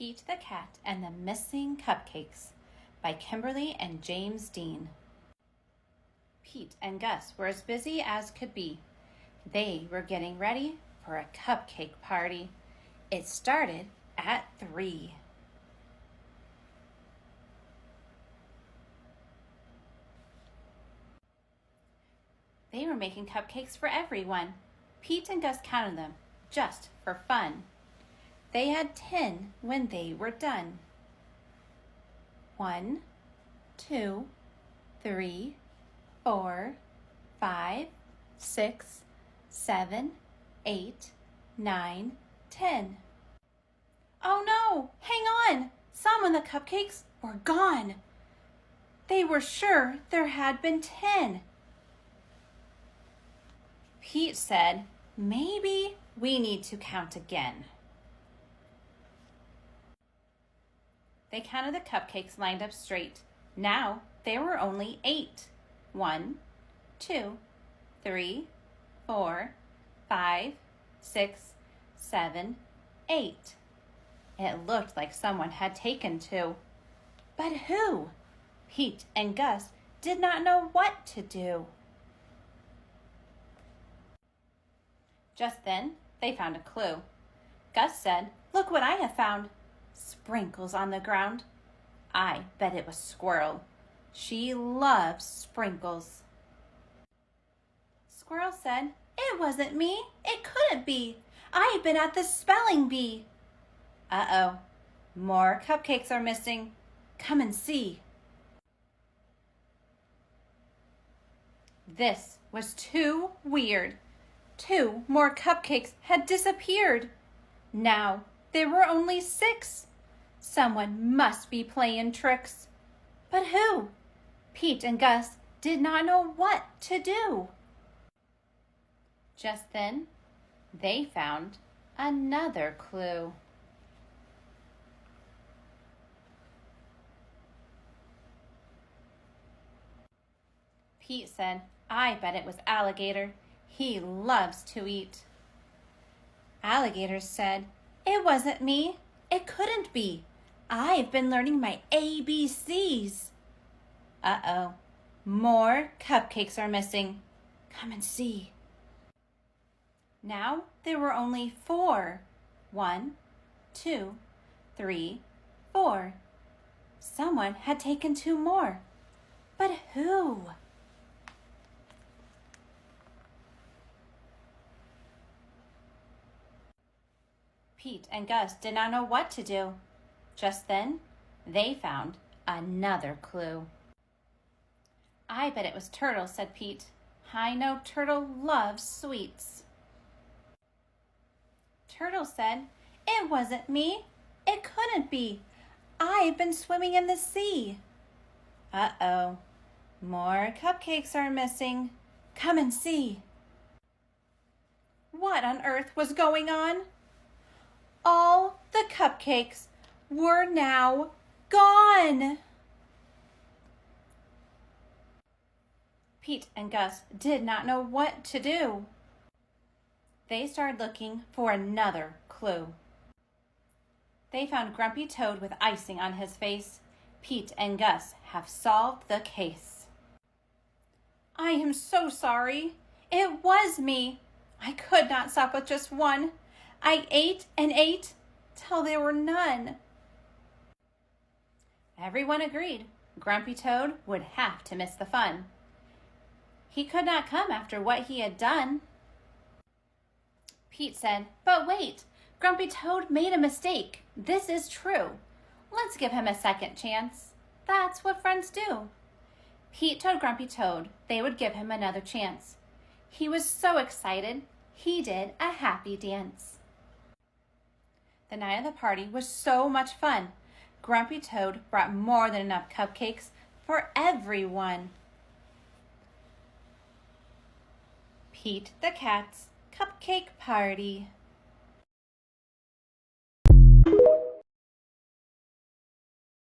Pete the Cat and the Missing Cupcakes by Kimberly and James Dean. Pete and Gus were as busy as could be. They were getting ready for a cupcake party. It started at 3. They were making cupcakes for everyone. Pete and Gus counted them, just for fun. They had 10 when they were done. 1, 2, 3, 4, 5, 6, 7, 8, 9, 10. Oh no! Hang on! Some of the cupcakes were gone. They were sure there had been 10. Pete said, "Maybe we need to count again." They counted the cupcakes lined up straight. Now there were only 8. 1, 2, 3, 4, 5, 6, 7, 8. It looked like someone had taken 2. But who? Pete and Gus did not know what to do. Just then, they found a clue. Gus said, "Look what I have found. Sprinkles on the ground. I bet it was Squirrel. She loves sprinkles." Squirrel said, "It wasn't me. It couldn't be. I've been at the spelling bee." Uh-oh, more cupcakes are missing. Come and see. This was too weird. 2 more cupcakes had disappeared. Now there were only 6. Someone must be playing tricks. But who? Pete and Gus did not know what to do. Just then, they found another clue. Pete said, "I bet it was Alligator. He loves to eat." Alligator said, "It wasn't me. It couldn't be. I've been learning my ABCs. Uh-oh, more cupcakes are missing. Come and see." Now there were only 4. 1, 2, 3, 4. Someone had taken 2 more. But who? Pete and Gus did not know what to do. Just then, they found another clue. "I bet it was Turtle," said Pete. "I know Turtle loves sweets." Turtle said, "It wasn't me. It couldn't be. I've been swimming in the sea." Uh-oh, more cupcakes are missing. Come and see. What on earth was going on? All the cupcakes were now gone. Pete and Gus did not know what to do. They started looking for another clue. They found Grumpy Toad with icing on his face. Pete and Gus have solved the case. "I am so sorry. It was me. I could not stop with just one. I ate and ate till there were none." Everyone agreed Grumpy Toad would have to miss the fun. He could not come after what he had done. Pete said, "But wait, Grumpy Toad made a mistake. This is true. Let's give him a second chance. That's what friends do." Pete told Grumpy Toad they would give him another chance. He was so excited, he did a happy dance. The night of the party was so much fun. Grumpy Toad brought more than enough cupcakes for everyone. Pete the Cat's Cupcake Party.